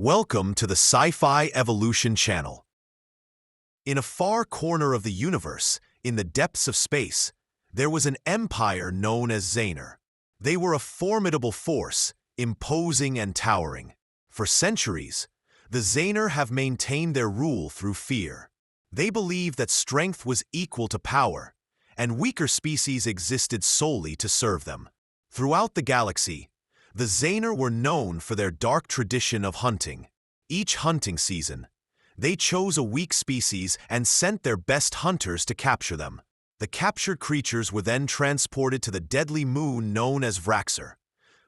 Welcome to the Sci-Fi Evolution channel. In a far corner of the universe, in the depths of space, there was an empire known as Xaner. They were a formidable force, imposing and towering. For centuries, the Xaner have maintained their rule through fear. They believed that strength was equal to power, and weaker species existed solely to serve them. Throughout the galaxy, the Xaner were known for their dark tradition of hunting. Each hunting season, they chose a weak species and sent their best hunters to capture them. The captured creatures were then transported to the deadly moon known as Vraxar,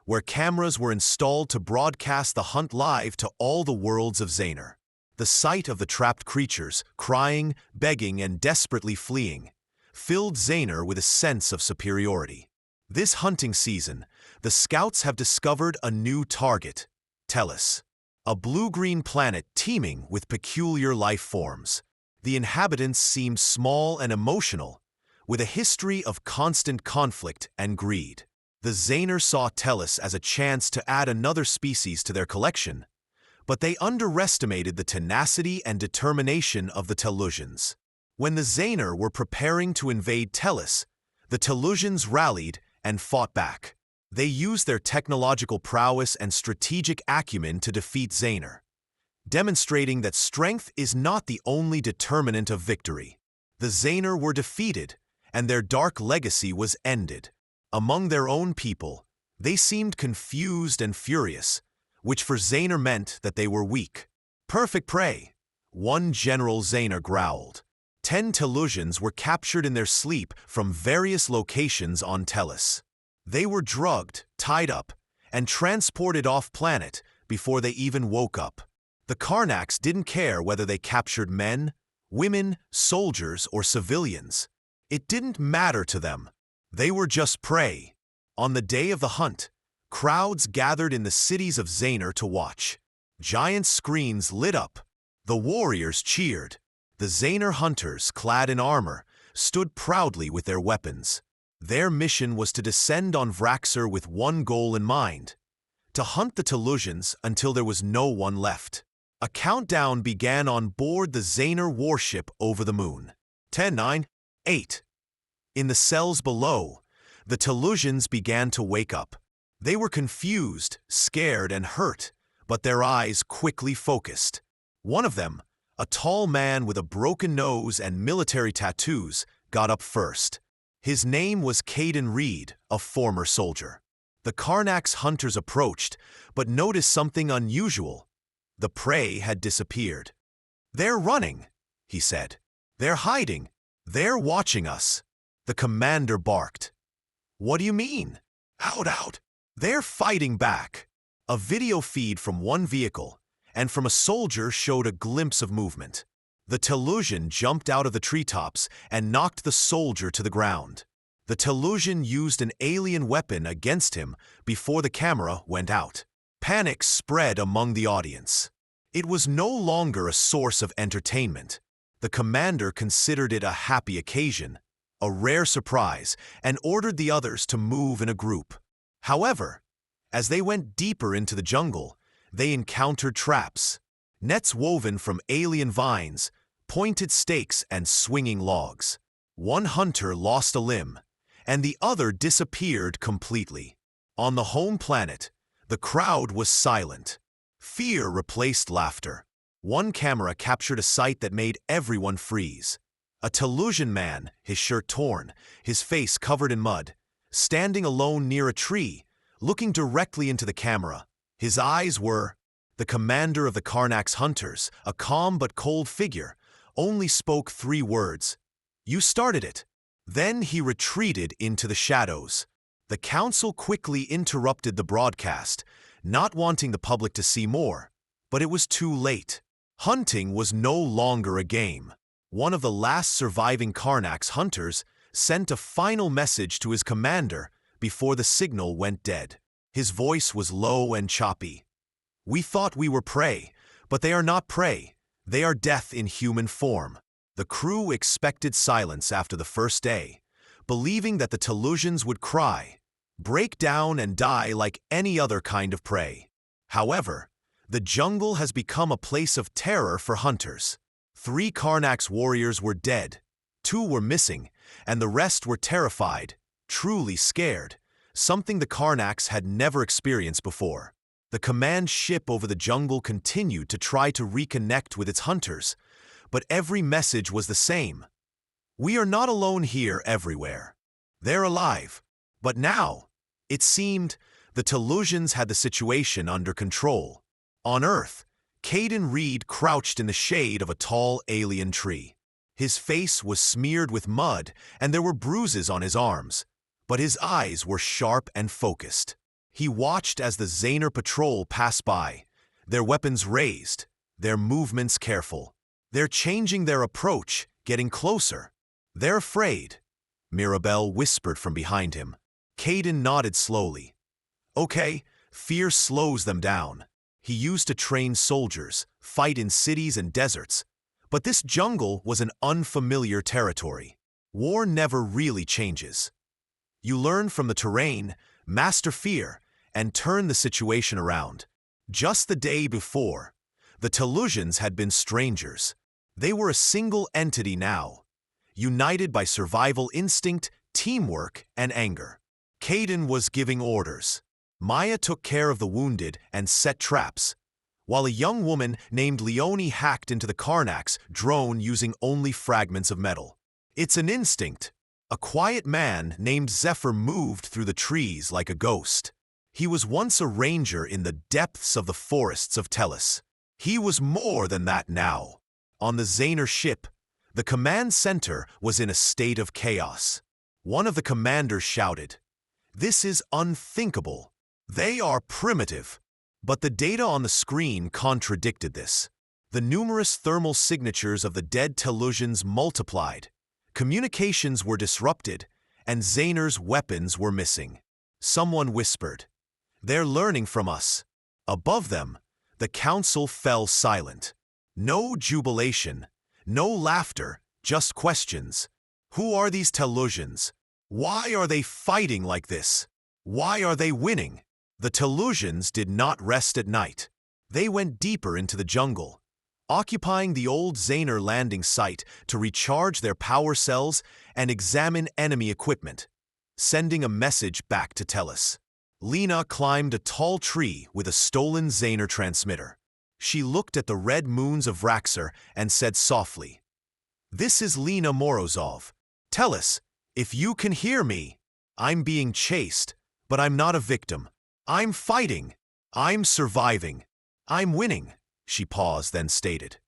where cameras were installed to broadcast the hunt live to all the worlds of Xaner. The sight of the trapped creatures, crying, begging, and desperately fleeing, filled Xaner with a sense of superiority. This hunting season, the scouts have discovered a new target, Tellus, a blue-green planet teeming with peculiar life forms. The inhabitants seemed small and emotional, with a history of constant conflict and greed. The Xaner saw Tellus as a chance to add another species to their collection, but they underestimated the tenacity and determination of the Tellusians. When the Xaner were preparing to invade Tellus, the Tellusians rallied and fought back. They used their technological prowess and strategic acumen to defeat Xaner, demonstrating that strength is not the only determinant of victory. The Xaner were defeated, and their dark legacy was ended. Among their own people, they seemed confused and furious, which for Xaner meant that they were weak. Perfect prey, one General Xaner growled. 10 Tellusians were captured in their sleep from various locations on Tellus. They were drugged, tied up, and transported off-planet before they even woke up. The Karnax didn't care whether they captured men, women, soldiers, or civilians. It didn't matter to them. They were just prey. On the day of the hunt, crowds gathered in the cities of Xaner to watch. Giant screens lit up. The warriors cheered. The Xaner hunters, clad in armor, stood proudly with their weapons. Their mission was to descend on Vraxar with one goal in mind: to hunt the Tellusians until there was no one left. A countdown began on board the Xaner warship over the moon. 10, 9, 8. In the cells below, the Tellusians began to wake up. They were confused, scared, and hurt, but their eyes quickly focused. One of them, a tall man with a broken nose and military tattoos, got up first. His name was Caden Reed, a former soldier. The Karnax hunters approached, but noticed something unusual. The prey had disappeared. "They're running," he said. "They're hiding. They're watching us." The commander barked. "What do you mean?" Out. "They're fighting back." A video feed from one vehicle and from a soldier showed a glimpse of movement. The Tellusian jumped out of the treetops and knocked the soldier to the ground. The Tellusian used an alien weapon against him before the camera went out. Panic spread among the audience. It was no longer a source of entertainment. The commander considered it a happy occasion, a rare surprise, and ordered the others to move in a group. However, as they went deeper into the jungle, they encountered traps, nets woven from alien vines, pointed stakes, and swinging logs. One hunter lost a limb, and the other disappeared completely. On the home planet, the crowd was silent. Fear replaced laughter. One camera captured a sight that made everyone freeze. A Tellusian man, his shirt torn, his face covered in mud, standing alone near a tree, looking directly into the camera. His eyes were... The commander of the Karnax hunters, a calm but cold figure, only spoke 3 words: "You started it." Then he retreated into the shadows. The council quickly interrupted the broadcast, not wanting the public to see more, but it was too late. Hunting was no longer a game. One of the last surviving Karnax hunters sent a final message to his commander before the signal went dead. His voice was low and choppy. "We thought we were prey, but they are not prey. They are death in human form." The crew expected silence after the first day, believing that the Tellusians would cry, break down, and die like any other kind of prey. However, The jungle has become a place of terror for hunters. 3 Karnak's warriors were dead, 2 were missing, and the rest were terrified, truly scared, something the Karnaks had never experienced before. The command ship over the jungle continued to try to reconnect with its hunters, but every message was the same. We are not alone here everywhere. They're alive. But now, it seemed, the Telosians had the situation under control. On Earth, Caden Reed crouched in the shade of a tall alien tree. His face was smeared with mud and there were bruises on his arms, but his eyes were sharp and focused. He watched as the Zaner patrol passed by, their weapons raised, their movements careful. They're changing their approach, getting closer. They're afraid, Mirabelle whispered from behind him. Caden nodded slowly. Okay, fear slows them down. He used to train soldiers, fight in cities and deserts. But this jungle was an unfamiliar territory. War never really changes. You learn from the terrain, master fear, and turn the situation around. Just the day before, the Telosians had been strangers. They were a single entity now, united by survival instinct, teamwork, and anger. Caden was giving orders. Maya took care of the wounded and set traps, while a young woman named Leonie hacked into the Karnak's drone using only fragments of metal. It's an instinct. A quiet man named Zephyr moved through the trees like a ghost. He was once a ranger in the depths of the forests of Telos. He was more than that now. On the Zaner ship, the command center was in a state of chaos. One of the commanders shouted, "This is unthinkable. They are primitive." But the data on the screen contradicted this. The numerous thermal signatures of the dead Telosians multiplied. Communications were disrupted, and Zaner's weapons were missing. Someone whispered, "They're learning from us." Above them, the council fell silent. No jubilation, no laughter, just questions. Who are these Telosians? Why are they fighting like this? Why are they winning? The Telosians did not rest at night. They went deeper into the jungle, occupying the old Zaner landing site to recharge their power cells and examine enemy equipment, sending a message back to Telos. Lena climbed a tall tree with a stolen Zaner transmitter. She looked at the red moons of Vraxar and said softly, "This is Lena Morozov. Telos, if you can hear me, I'm being chased, but I'm not a victim. I'm fighting. I'm surviving. I'm winning." She paused, then stated,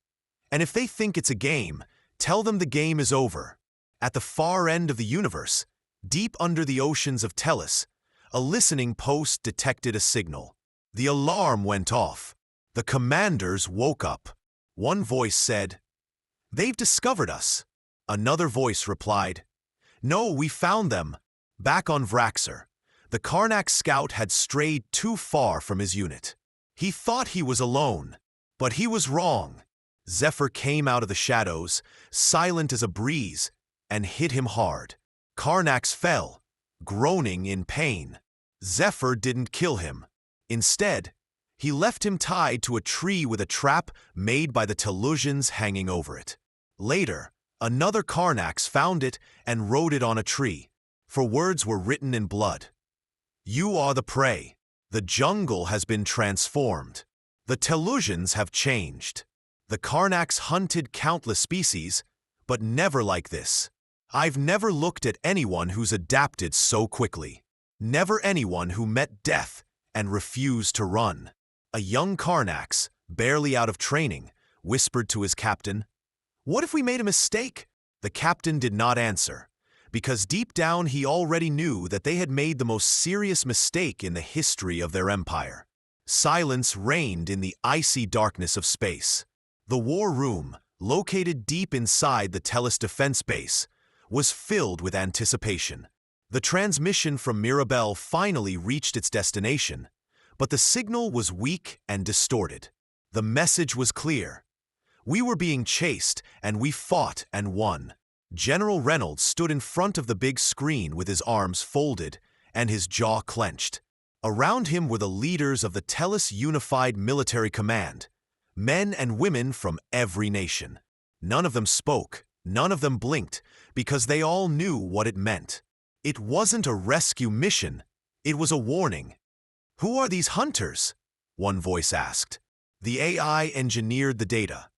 "And if they think it's a game, tell them the game is over." At the far end of the universe, deep under the oceans of Telos, a listening post detected a signal. The alarm went off. The commanders woke up. One voice said, "They've discovered us." Another voice replied, "No, we found them." Back on Vraxar, the Karnak scout had strayed too far from his unit. He thought he was alone, but he was wrong. Zephyr came out of the shadows, silent as a breeze, and hit him hard. Karnax fell, groaning in pain. Zephyr didn't kill him. Instead, he left him tied to a tree with a trap made by the Telosians hanging over it. Later, another Karnax found it and wrote it on a tree, for words were written in blood. "You are the prey. The jungle has been transformed. The Telosians have changed. The Karnax hunted countless species, but never like this. I've never looked at anyone who's adapted so quickly. Never anyone who met death and refused to run." A young Karnax, barely out of training, whispered to his captain, "What if we made a mistake?" The captain did not answer, because deep down he already knew that they had made the most serious mistake in the history of their empire. Silence reigned in the icy darkness of space. The war room, located deep inside the Telos defense base, was filled with anticipation. The transmission from Mirabelle finally reached its destination, but the signal was weak and distorted. The message was clear. We were being chased, and we fought and won. General Reynolds stood in front of the big screen with his arms folded and his jaw clenched. Around him were the leaders of the Tellus Unified Military Command, men and women from every nation. None of them spoke, none of them blinked, because they all knew what it meant. It wasn't a rescue mission, it was a warning. "Who are these hunters?" one voice asked. The AI engineered the data.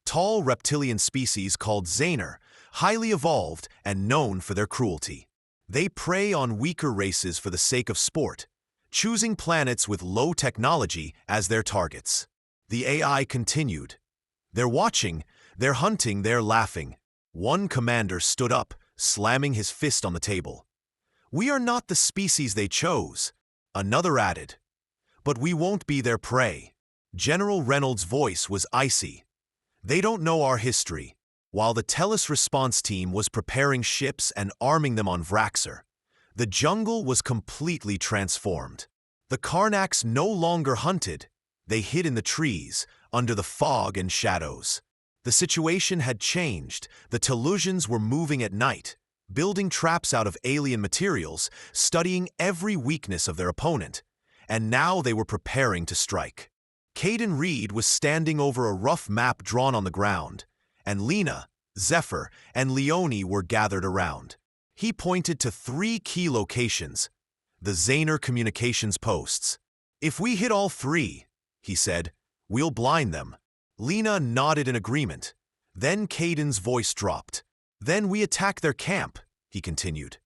Tall reptilian species called Xaner, highly evolved and known for their cruelty. They prey on weaker races for the sake of sport, choosing planets with low technology as their targets. The AI continued. "They're watching, they're hunting, they're laughing." One commander stood up, slamming his fist on the table. "We are not the species they chose." Another added. "But we won't be their prey." General Reynolds' voice was icy. "They don't know our history." While the Tellus response team was preparing ships and arming them on Vraxar, the jungle was completely transformed. The Karnax no longer hunted. They hid in the trees, under the fog and shadows. The situation had changed. The Tellusians were moving at night, building traps out of alien materials, studying every weakness of their opponent, and now they were preparing to strike. Caden Reed was standing over a rough map drawn on the ground, and Lena, Zephyr, and Leonie were gathered around. He pointed to 3 key locations, the Xaner communications posts. "If we hit all 3, he said, "we'll blind them." Lena nodded in agreement. Then Caden's voice dropped. "Then we attack their camp," he continued.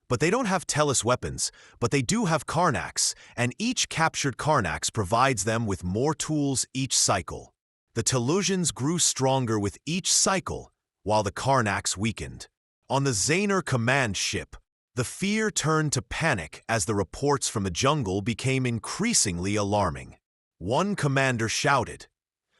"But they don't have Tellus weapons, but they do have Karnax, and each captured Karnax provides them with more tools each cycle." The Tellusians grew stronger with each cycle, while the Karnax weakened. On the Xaner command ship, the fear turned to panic as the reports from the jungle became increasingly alarming. One commander shouted,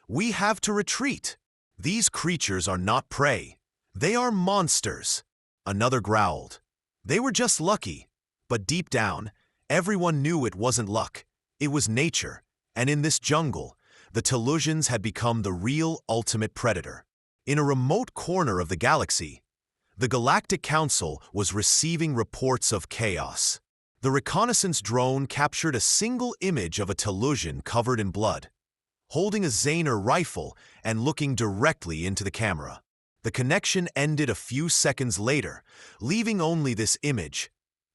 "We have to retreat. These creatures are not prey. They are monsters." Another growled, "They were just lucky." But deep down, everyone knew it wasn't luck. It was nature, and in this jungle, the Tellusians had become the real ultimate predator. In a remote corner of the galaxy, the Galactic Council was receiving reports of chaos. The reconnaissance drone captured a single image of a Tellusian covered in blood, holding a Xaner rifle and looking directly into the camera. The connection ended a few seconds later, leaving only this image,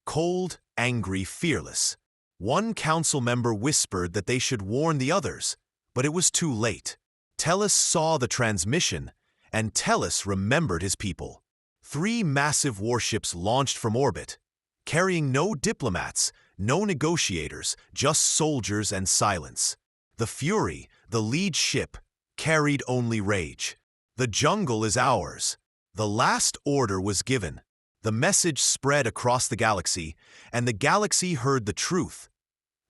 cold, angry, fearless. One council member whispered that they should warn the others, but it was too late. Tellus saw the transmission, and Tellus remembered his people. 3 massive warships launched from orbit, carrying no diplomats, no negotiators, just soldiers and silence. The Fury, the lead ship, carried only rage. "The jungle is ours." The last order was given. The message spread across the galaxy, and the galaxy heard the truth.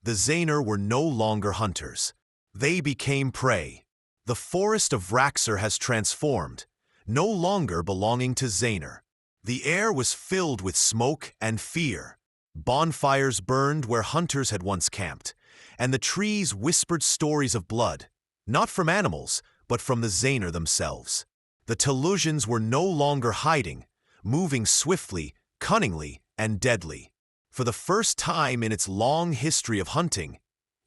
The Xaner were no longer hunters. They became prey. The forest of Vraxar has transformed, no longer belonging to Xaner. The air was filled with smoke and fear. Bonfires burned where hunters had once camped, and the trees whispered stories of blood, not from animals, but from the Xaner themselves. The Tellusians were no longer hiding, moving swiftly, cunningly, and deadly. For the first time in its long history of hunting,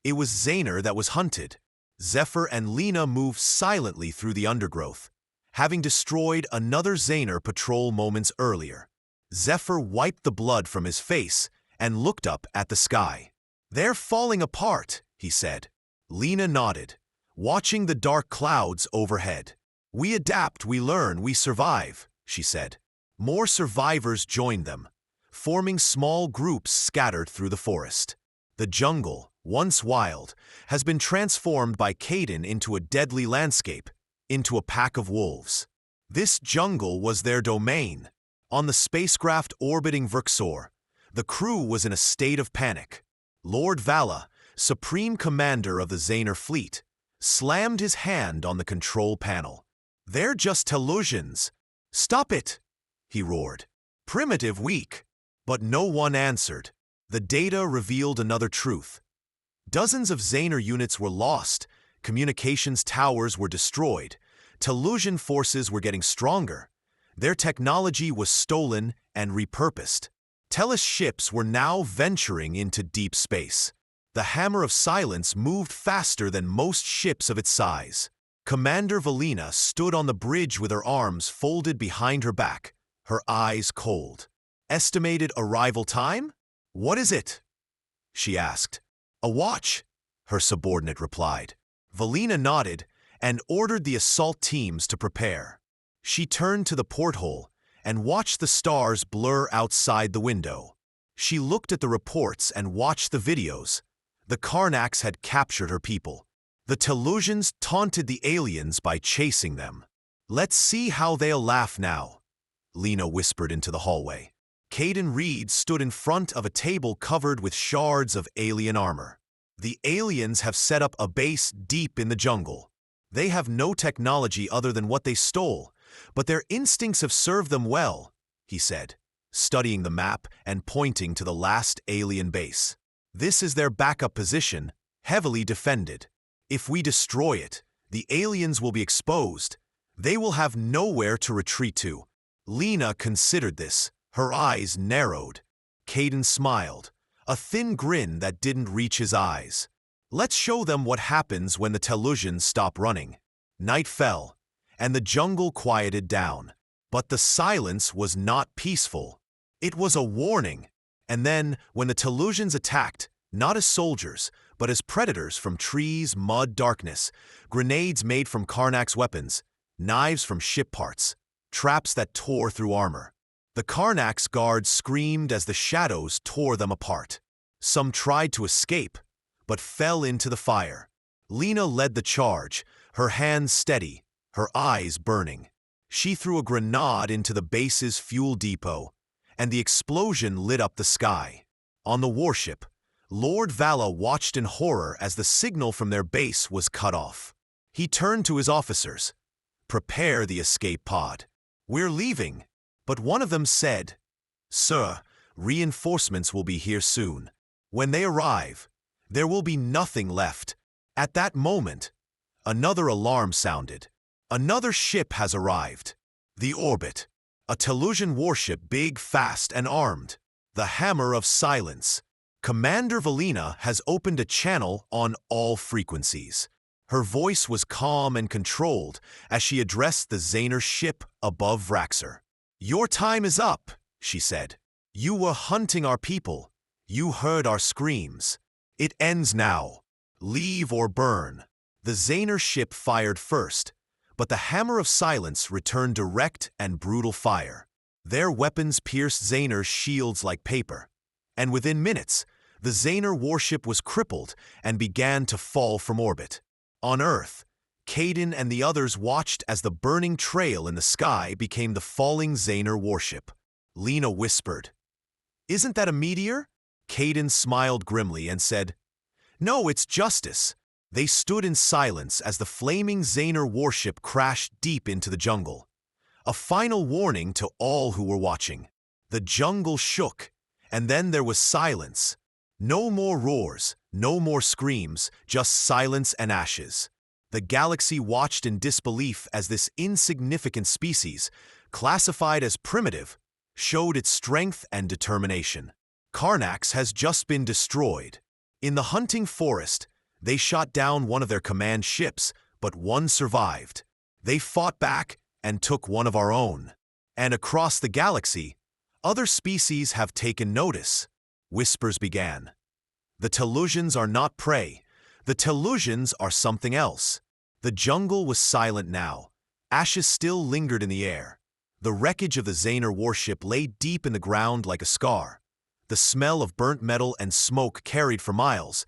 it was Xaner that was hunted. Zephyr and Lena moved silently through the undergrowth, having destroyed another Xaner patrol moments earlier. Zephyr wiped the blood from his face and looked up at the sky. "They're falling apart," he said. Lena nodded, watching the dark clouds overhead. "We adapt, we learn, we survive," she said. More survivors joined them, forming small groups scattered through the forest. The jungle, once wild, has been transformed by Caden into a deadly landscape, into a pack of wolves. This jungle was their domain. On the spacecraft orbiting Vraxar, the crew was in a state of panic. Lord Vala, supreme commander of the Xaner fleet, slammed his hand on the control panel. "They're just Tellusians. Stop it!" he roared. "Primitive, weak." But no one answered. The data revealed another truth. Dozens of Xaner units were lost, communications towers were destroyed, Tellusian forces were getting stronger. Their technology was stolen and repurposed. Tellus ships were now venturing into deep space. The Hammer of Silence moved faster than most ships of its size. Commander Valina stood on the bridge with her arms folded behind her back, her eyes cold. Estimated arrival time? What is it? She asked. A watch, her subordinate replied. Valina nodded and ordered the assault teams to prepare. She turned to the porthole and watched the stars blur outside the window. She looked at the reports and watched the videos. The Karnax had captured her people. The Telosians taunted the aliens by chasing them. Let's see how they'll laugh now, Lena whispered into the hallway. Caden Reed stood in front of a table covered with shards of alien armor. The aliens have set up a base deep in the jungle. They have no technology other than what they stole, but their instincts have served them well, he said, studying the map and pointing to the last alien base. This is their backup position, heavily defended. If we destroy it, the aliens will be exposed. They will have nowhere to retreat to. Lena considered this. Her eyes narrowed. Caden smiled, a thin grin that didn't reach his eyes. Let's show them what happens when the Telosians stop running. Night fell, and the jungle quieted down. But the silence was not peaceful. It was a warning. And then, when the Telosians attacked, not as soldiers, but as predators from trees, mud, darkness, grenades made from Karnax weapons, knives from ship parts, traps that tore through armor. The Karnax guards screamed as the shadows tore them apart. Some tried to escape, but fell into the fire. Lena led the charge, her hands steady, her eyes burning. She threw a grenade into the base's fuel depot, and the explosion lit up the sky. On the warship, Lord Vala watched in horror as the signal from their base was cut off. He turned to his officers. Prepare the escape pod. We're leaving. But one of them said, Sir, reinforcements will be here soon. When they arrive, there will be nothing left. At that moment, another alarm sounded. Another ship has arrived. The Orbit. A Telosian warship big, fast, and armed. The Hammer of Silence. Commander Valina has opened a channel on all frequencies. Her voice was calm and controlled as she addressed the Zaner ship above Vraxar. Your time is up, she said. You were hunting our people. You heard our screams. It ends now. Leave or burn. The Zaner ship fired first, but the Hammer of Silence returned direct and brutal fire. Their weapons pierced Zaner's shields like paper, and within minutes, the Zaner warship was crippled and began to fall from orbit. On Earth, Caden and the others watched as the burning trail in the sky became the falling Zaner warship. Lena whispered, Isn't that a meteor? Caden smiled grimly and said, No, it's justice. They stood in silence as the flaming Zaner warship crashed deep into the jungle. A final warning to all who were watching. The jungle shook, and then there was silence. No more roars, no more screams, just silence and ashes. The galaxy watched in disbelief as this insignificant species, classified as primitive, showed its strength and determination. Karnax has just been destroyed. In the hunting forest, they shot down one of their command ships, but one survived. They fought back and took one of our own. And across the galaxy, other species have taken notice. Whispers began. The Telosians are not prey. The Telosians are something else. The jungle was silent now. Ashes still lingered in the air. The wreckage of the Zaner warship lay deep in the ground like a scar. The smell of burnt metal and smoke carried for miles,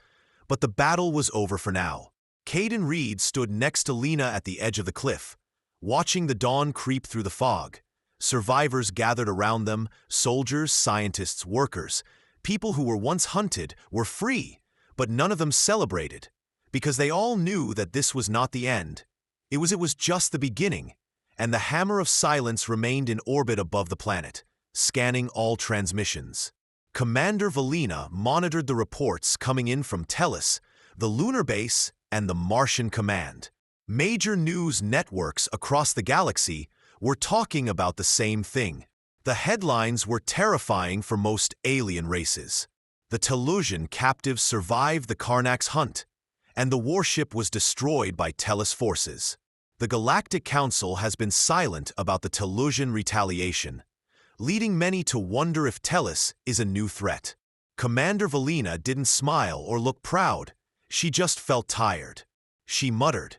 but the battle was over for now. Caden Reed stood next to Lena at the edge of the cliff, watching the dawn creep through the fog. Survivors gathered around them, soldiers, scientists, workers. People who were once hunted were free, but none of them celebrated, because they all knew that this was not the end. It was just the beginning, and the Hammer of Silence remained in orbit above the planet, scanning all transmissions. Commander Valina monitored the reports coming in from Tellus, the lunar base, and the Martian command. Major news networks across the galaxy were talking about the same thing. The headlines were terrifying for most alien races. The Tellusian captives survived the Karnak's hunt, and the warship was destroyed by Tellus forces. The Galactic Council has been silent about the Tellusian retaliation, leading many to wonder if Tellus is a new threat. Commander Valina didn't smile or look proud. She just felt tired. She muttered,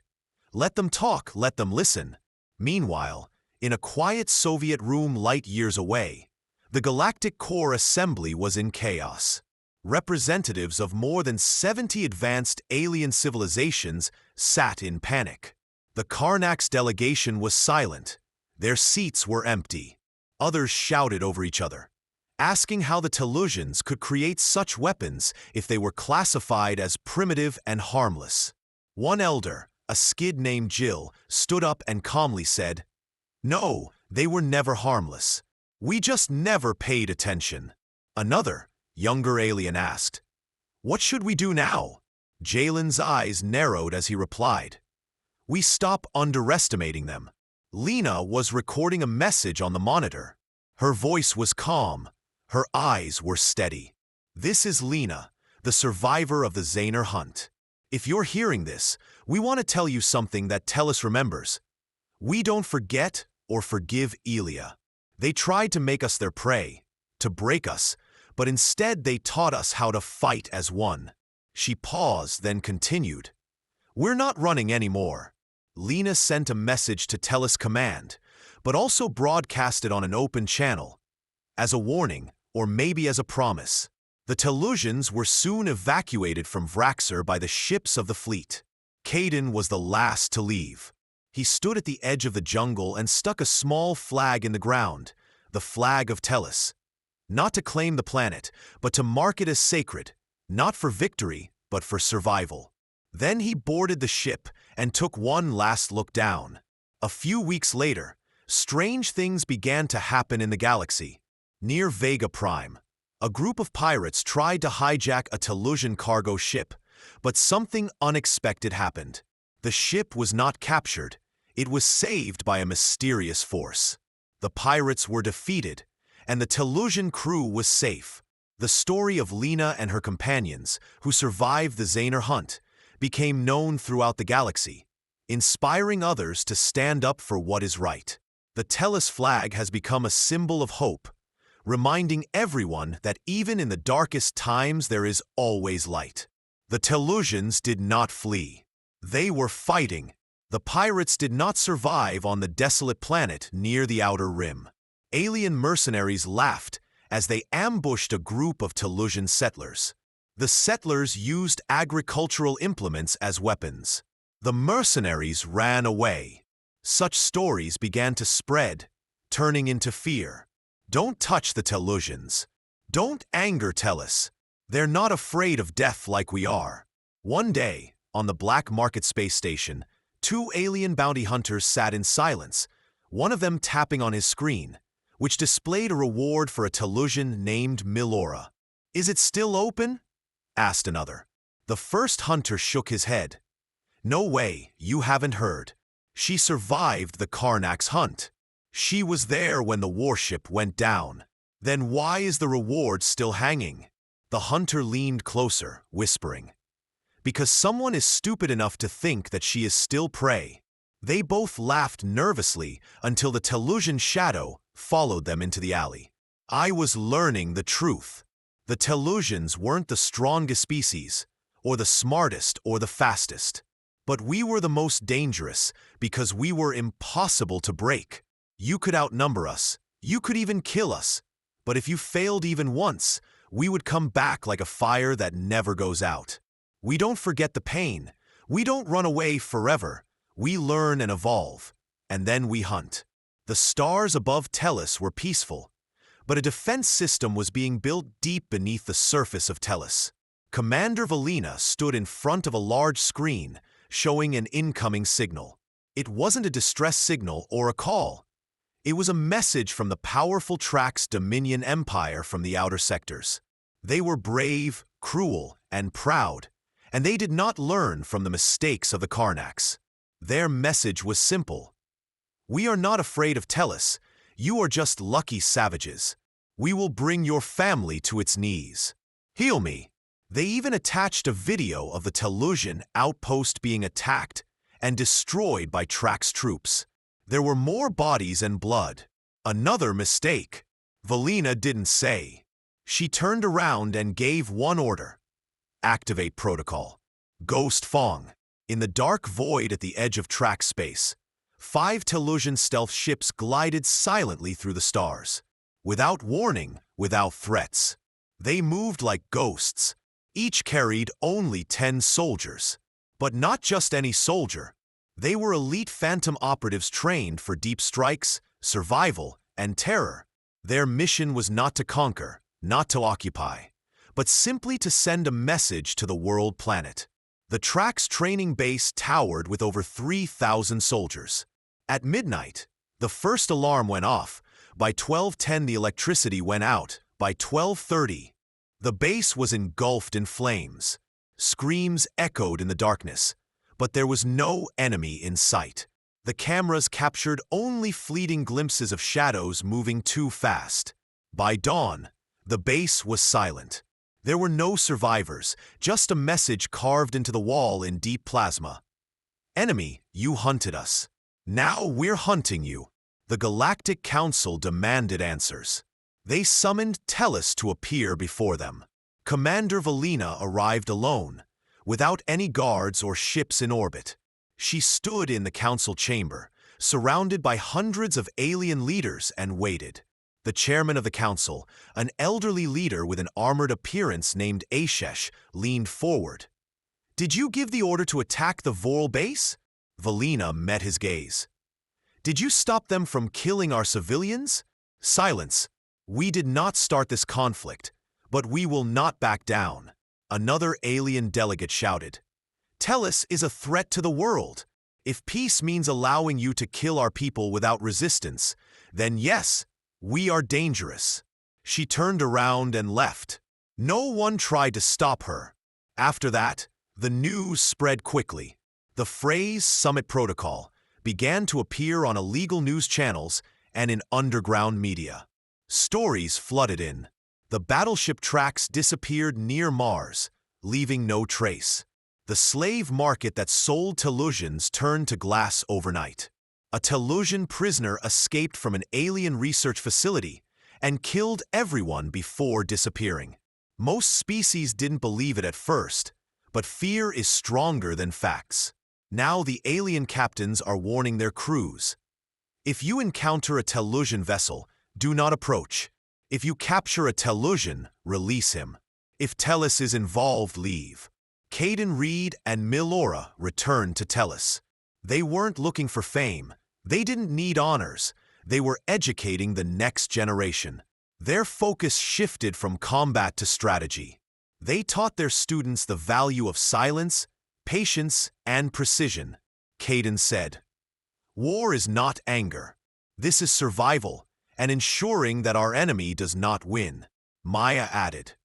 "Let them talk, let them listen." Meanwhile, in a quiet Soviet room light years away, the Galactic Core Assembly was in chaos. Representatives of more than 70 advanced alien civilizations sat in panic. The Karnak's delegation was silent. Their seats were empty. Others shouted over each other, asking how the Tellusians could create such weapons if they were classified as primitive and harmless. One elder, a skid named Jill, stood up and calmly said, "No, they were never harmless. We just never paid attention." Another, younger alien asked, "What should we do now?" Jalen's eyes narrowed as he replied, "We stop underestimating them." Lena was recording a message on the monitor. Her voice was calm. Her eyes were steady. "This is Lena, the survivor of the Zayner hunt. If you're hearing this, we want to tell you something that Tellus remembers. We don't forget or forgive Elia. They tried to make us their prey, to break us, but instead they taught us how to fight as one." She paused, then continued, "We're not running anymore." Lena sent a message to Tellus Command, but also broadcast it on an open channel, as a warning, or maybe as a promise. The Tellusians were soon evacuated from Vraxar by the ships of the fleet. Caden was the last to leave. He stood at the edge of the jungle and stuck a small flag in the ground, the flag of Tellus. Not to claim the planet, but to mark it as sacred, not for victory, but for survival. Then he boarded the ship and took one last look down. A few weeks later, strange things began to happen in the galaxy. Near Vega Prime, a group of pirates tried to hijack a Tellusian cargo ship, but something unexpected happened. The ship was not captured. It was saved by a mysterious force. The pirates were defeated, and the Tellusian crew was safe. The story of Lena and her companions, who survived the Zayner hunt, became known throughout the galaxy, inspiring others to stand up for what is right. The Tellus flag has become a symbol of hope, reminding everyone that even in the darkest times there is always light. The Tellusians did not flee. They were fighting. The pirates did not survive on the desolate planet near the Outer Rim. Alien mercenaries laughed as they ambushed a group of Tellusian settlers. The settlers used agricultural implements as weapons. The mercenaries ran away. Such stories began to spread, turning into fear. Don't touch the Tellusians. Don't anger Tellus. They're not afraid of death like we are. One day, on the Black Market space station, two alien bounty hunters sat in silence, one of them tapping on his screen, which displayed a reward for a Tellusian named Milora. "Is it still open?" asked another. The first hunter shook his head. "No way, you haven't heard. She survived the Karnak's hunt. She was there when the warship went down. Then why is the reward still hanging?" The hunter leaned closer, whispering, "Because someone is stupid enough to think that she is still prey." They both laughed nervously until the Tellusian shadow followed them into the alley. I was learning the truth. The Tellusians weren't the strongest species, or the smartest or the fastest. But we were the most dangerous because we were impossible to break. You could outnumber us, you could even kill us. But if you failed even once, we would come back like a fire that never goes out. We don't forget the pain. We don't run away forever. We learn and evolve, and then we hunt. The stars above Tellus were peaceful, but a defense system was being built deep beneath the surface of Tellus. Commander Valina stood in front of a large screen, showing an incoming signal. It wasn't a distress signal or a call. It was a message from the powerful Trax Dominion Empire from the outer sectors. They were brave, cruel, and proud, and they did not learn from the mistakes of the Karnaks. Their message was simple. We are not afraid of Tellus, You are just lucky savages. We will bring your family to its knees. Heal me. They even attached a video of the Tellusian outpost being attacked and destroyed by Track's troops. There were more bodies and blood. Another mistake. Valina didn't say. She turned around and gave one order. Activate protocol. Ghost Fong. In the dark void at the edge of Track space, 5 Tellusian stealth ships glided silently through the stars. Without warning, without threats. They moved like ghosts. Each carried only 10 soldiers. But not just any soldier. They were elite phantom operatives trained for deep strikes, survival, and terror. Their mission was not to conquer, not to occupy, but simply to send a message to the world planet. The Track's training base towered with over 3,000 soldiers. At midnight, the first alarm went off. By 12:10 the electricity went out. By 12:30, the base was engulfed in flames. Screams echoed in the darkness, but there was no enemy in sight. The cameras captured only fleeting glimpses of shadows moving too fast. By dawn, the base was silent. There were no survivors, just a message carved into the wall in deep plasma. Enemy, you hunted us. Now we're hunting you. The Galactic Council demanded answers. They summoned Tellus to appear before them. Commander Valina arrived alone, without any guards or ships in orbit. She stood in the council chamber, surrounded by hundreds of alien leaders, and waited. The chairman of the council, an elderly leader with an armored appearance named Ashesh, leaned forward. "Did you give the order to attack the Voral base?" Valina met his gaze. "Did you stop them from killing our civilians?" "Silence. We did not start this conflict, but we will not back down." Another alien delegate shouted. "Tellus is a threat to the world. If peace means allowing you to kill our people without resistance, then yes, we are dangerous." She turned around and left. No one tried to stop her. After that, the news spread quickly. The phrase Summit Protocol began to appear on illegal news channels and in underground media. Stories flooded in. The battleship tracks disappeared near Mars, leaving no trace. The slave market that sold Tellusians turned to glass overnight. A Tellusian prisoner escaped from an alien research facility and killed everyone before disappearing. Most species didn't believe it at first, but fear is stronger than facts. Now the alien captains are warning their crews. If you encounter a Tellusian vessel, do not approach. If you capture a Tellusian, release him. If Tellus is involved, leave. Caden Reed and Milora returned to Tellus. They weren't looking for fame. They didn't need honors. They were educating the next generation. Their focus shifted from combat to strategy. They taught their students the value of silence, patience, and precision. Caden said, "War is not anger. This is survival and ensuring that our enemy does not win." Maya added,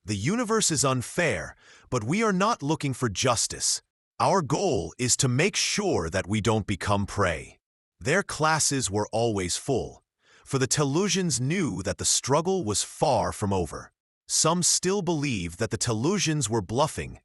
"The universe is unfair, but we are not looking for justice. Our goal is to make sure that we don't become prey." Their classes were always full, for the Tellusians knew that the struggle was far from over. Some still believed that the Tellusians were bluffing,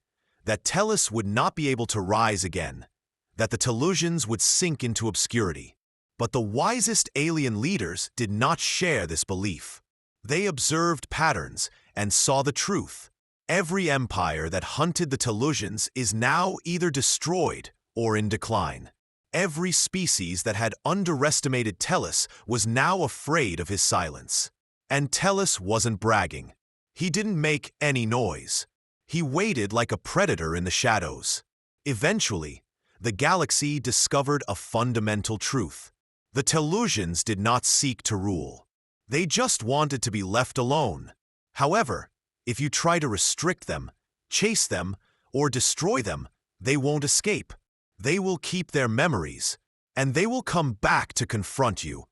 that Tellus would not be able to rise again, that the Tellusians would sink into obscurity. But the wisest alien leaders did not share this belief. They observed patterns and saw the truth. Every empire that hunted the Tellusians is now either destroyed or in decline. Every species that had underestimated Tellus was now afraid of his silence. And Tellus wasn't bragging. He didn't make any noise. He waited like a predator in the shadows. Eventually, the galaxy discovered a fundamental truth. The Tellusians did not seek to rule. They just wanted to be left alone. However, if you try to restrict them, chase them, or destroy them, they won't escape. They will keep their memories, and they will come back to confront you,